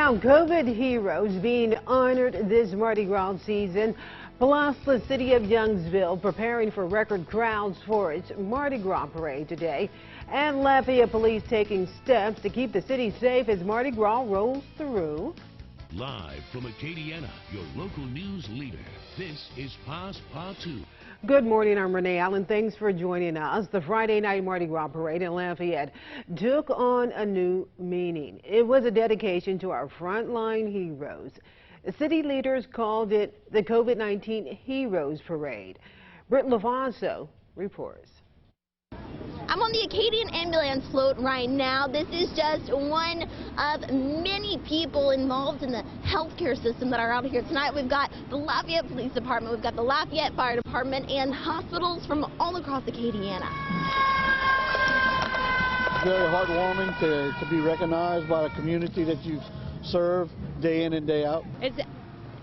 Now, COVID heroes being honored this Mardi Gras season, plus the city of Youngsville preparing for record crowds for its Mardi Gras parade today, and Lafayette police taking steps to keep the city safe as Mardi Gras rolls through. Live from Acadiana, your local news leader, this is Pass Pa 2. Good morning, I'm Renee Allen. Thanks for joining us. The Friday night Mardi Gras parade in Lafayette took on a new meaning. It was a dedication to our frontline heroes. City leaders called it the COVID-19 Heroes Parade. Britt Lovasso reports. I'm on the Acadian ambulance float right now. This is just one of many people involved in the healthcare system that are out here tonight. We've got the Lafayette Police Department, we've got the Lafayette Fire Department, and hospitals from all across Acadiana. Very heartwarming to be recognized by the community that you serve day in and day out. It's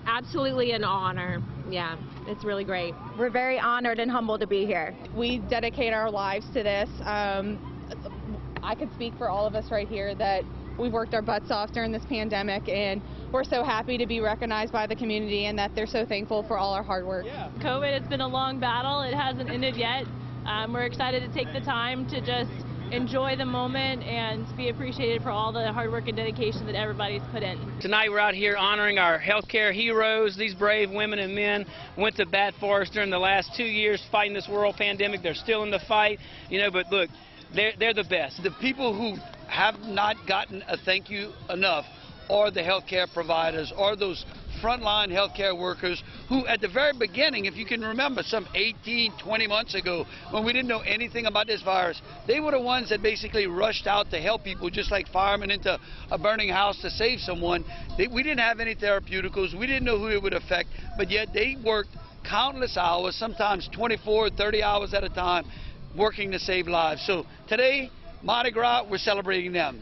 absolutely an honor. Yeah, it's really great. We're very honored and humbled to be here. We dedicate our lives to this. I could speak for all of us right here that we've worked our butts off during this pandemic, and we're so happy to be recognized by the community and that they're so thankful for all our hard work. Yeah. COVID, it's been a long battle. It hasn't ended yet. We're excited to take the time to just enjoy the moment and be appreciated for all the hard work and dedication that everybody's put in. Tonight we're out here honoring our healthcare heroes. These brave women and men went to bat for us during the last 2 years fighting this world pandemic. They're still in the fight, but look, they're the best. The people who have not gotten a thank you enough are the healthcare providers, or those frontline healthcare workers who at the very beginning, if you can remember, some 18, 20 months ago when we didn't know anything about this virus, they were the ones that basically rushed out to help people, just like firemen into a burning house to save someone. We didn't have any therapeuticals, we didn't know who it would affect, but yet they worked countless hours, sometimes 24, 30 hours at a time, working to save lives. So today, Mardi Gras, we're celebrating them.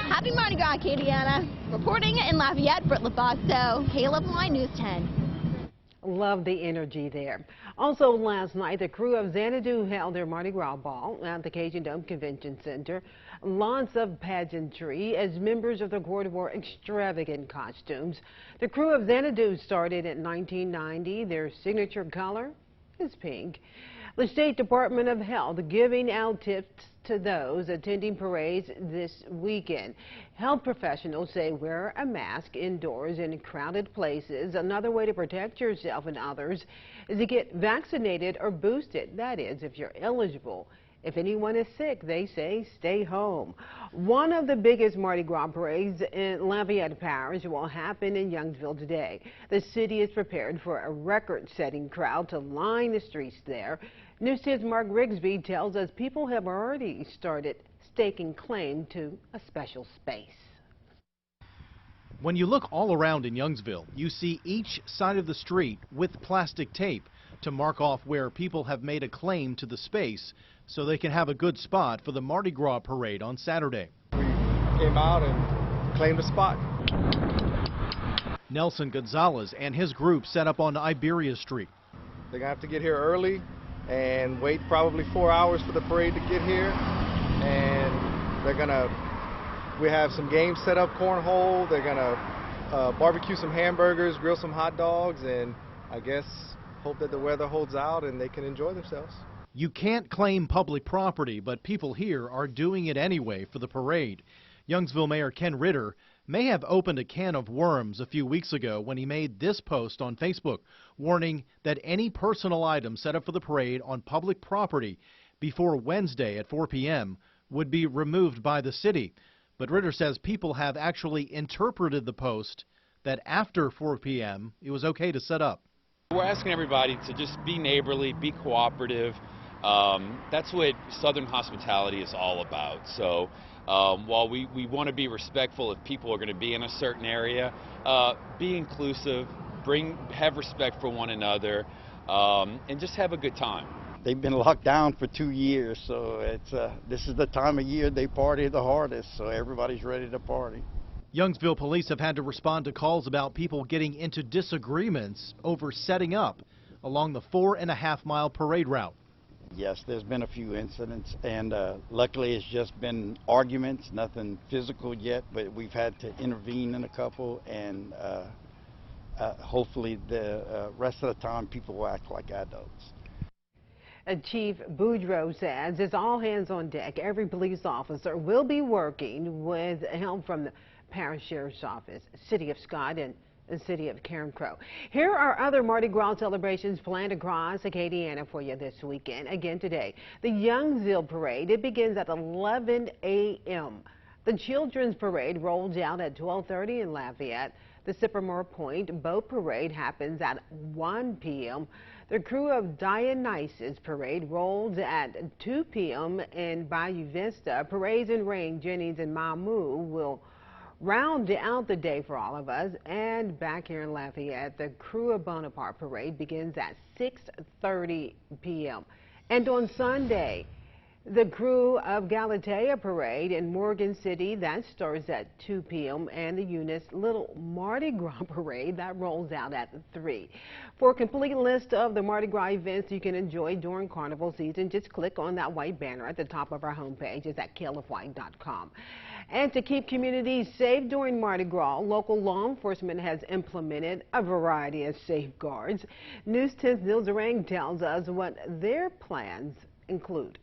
Happy Mardi Gras, Acadiana. Reporting in Lafayette, Britt Lovasso, KLFY News 10. Love the energy there. Also last night, the crew of Xanadu held their Mardi Gras ball at the Cajun Dome Convention Center. Lots of pageantry as members of the Court wore extravagant costumes. The crew of Xanadu started in 1990. Their signature color is pink. The State Department of Health giving out tips to those attending parades this weekend. Health professionals say wear a mask indoors in crowded places. Another way to protect yourself and others is to get vaccinated or boosted. That is, if you're eligible. If anyone is sick, they say stay home. One of the biggest Mardi Gras parades in Lafayette Parish will happen in Youngsville today. The city is prepared for a record-setting crowd to line the streets there. News 10's Mark Rigsby tells us people have already started staking claim to a special space. When you look all around in Youngsville, you see each side of the street with plastic tape to mark off where people have made a claim to the space so they can have a good spot for the Mardi Gras parade on Saturday. We came out and claimed a spot. Nelson Gonzalez and his group set up on Iberia Street. They're going to have to get here early and wait probably 4 hours for the parade to get here. And we have some games set up, cornhole. They're going to barbecue some hamburgers, grill some hot dogs, and I guess hope that the weather holds out and they can enjoy themselves. You can't claim public property, but people here are doing it anyway for the parade. Youngsville Mayor Ken Ritter may have opened a can of worms a few weeks ago when he made this post on Facebook, warning that any personal item set up for the parade on public property before Wednesday at 4 p.m. would be removed by the city. But Ritter says people have actually interpreted the post that after 4 p.m. it was okay to set up. We're asking everybody to just be neighborly, be cooperative. That's what Southern hospitality is all about. So while we want to be respectful if people are going to be in a certain area, be inclusive, have respect for one another, and just have a good time. They've been locked down for 2 years, so this is the time of year they party the hardest, so everybody's ready to party. Youngsville police have had to respond to calls about people getting into disagreements over setting up along the 4.5-mile parade route. Yes, there's been a few incidents, and luckily it's just been arguments, nothing physical yet, but we've had to intervene in a couple, and hopefully the rest of the time people will act like adults. Chief Boudreaux says it's all hands on deck. Every police officer will be working with help from the Parish Sheriff's Office, City of Scott, and the City of Carencro. Here are other Mardi Gras celebrations planned across Acadiana for you this weekend. Again today, the Youngsville Parade. It begins at 11 a.m. The Children's Parade rolls out at 12:30 in Lafayette. The Sycamore Point Boat Parade happens at 1 p.m. The Crew of Dionysus Parade rolls at 2 p.m. in Bayou Vista. Parades in Ring, Jennings, and Mamou will round out the day for all of us. And back here in Lafayette, the Crew of Bonaparte Parade begins at 6:30 p.m. And on Sunday, the Crew of Galatea Parade in Morgan City, that starts at 2 p.m. and the Eunice Little Mardi Gras Parade, that rolls out at 3. For a complete list of the Mardi Gras events you can enjoy during Carnival season, just click on that white banner at the top of our homepage. It's at KLFY.com. And to keep communities safe during Mardi Gras, local law enforcement has implemented a variety of safeguards. News 10's Neil Zarang tells us what their plans include.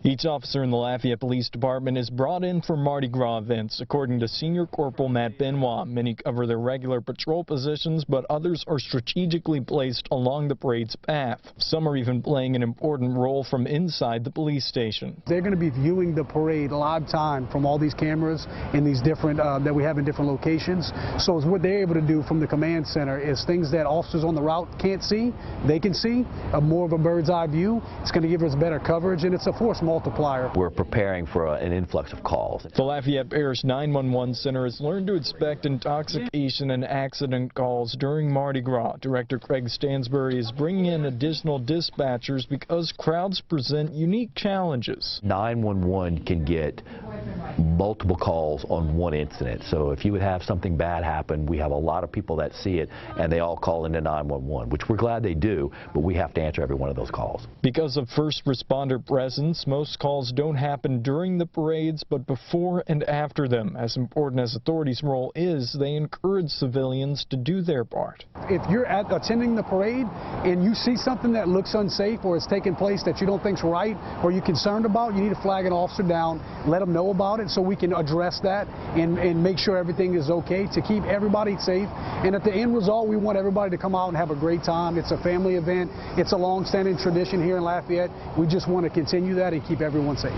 Each officer in the Lafayette Police Department is brought in for Mardi Gras events. According to Senior Corporal Matt Benoit, many cover their regular patrol positions, but others are strategically placed along the parade's path. Some are even playing an important role from inside the police station. They're going to be viewing the parade live time from all these cameras in these different that we have in different locations. So what they're able to do from the command center is things that officers on the route can't see, they can see, more of a bird's eye view. It's going to give us better coverage, and it's a force multiplier. We're preparing for an influx of calls. The Lafayette Parish 911 Center has learned to expect intoxication and accident calls during Mardi Gras. Director Craig Stansbury is bringing in additional dispatchers because crowds present unique challenges. 911 can get multiple calls on one incident. So if you would have something bad happen, we have a lot of people that see it and they all call into 911, which we're glad they do, but we have to answer every one of those calls. Because of first responder presence, most calls don't happen during the parades, but before and after them. As important as authorities' role is, they encourage civilians to do their part. If you're attending the parade and you see something that looks unsafe or is taking place that you don't think's right or you're concerned about, you need to flag an officer down, let them know about it so we can address that and make sure everything is okay to keep everybody safe. And at the end result, we want everybody to come out and have a great time. It's a family event. It's a long-standing tradition here in Lafayette. We just want to continue that and keep everyone safe.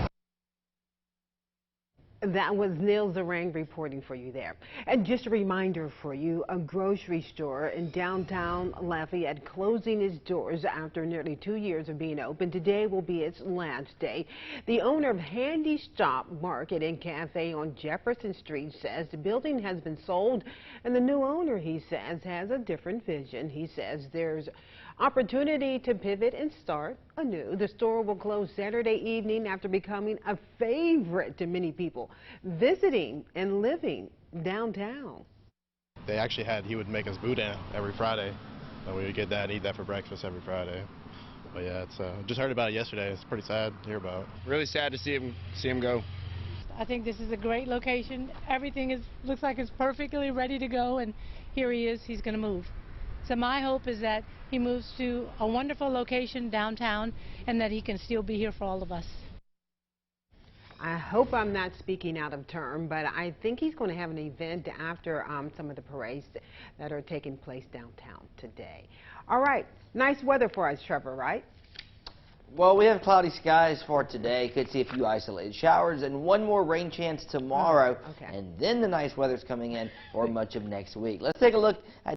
That was Neil Zarang reporting for you there. And just a reminder for you, a grocery store in downtown Lafayette closing its doors after nearly 2 years of being open. Today will be its last day. The owner of Handy Stop Market and Cafe on Jefferson Street says the building has been sold, and the new owner, he says, has a different vision. He says there's opportunity to pivot and start anew. The store will close Saturday evening after becoming a favorite to many people visiting and living downtown. They actually he would make us boudin every Friday, and we would get that and eat that for breakfast every Friday. But yeah, it's just heard about it yesterday. It's pretty sad to hear about. Really sad to see him go. I think this is a great location. Everything looks like it's perfectly ready to go, and here he is. He's going to move. So my hope is that he moves to a wonderful location downtown and that he can still be here for all of us. I hope I'm not speaking out of turn, but I think he's going to have an event after some of the parades that are taking place downtown today. All right, nice weather for us, Trevor, right? Well, we have cloudy skies for today. Could see a few isolated showers and one more rain chance tomorrow. And then the nice weather's coming in for much of next week. Let's take a look at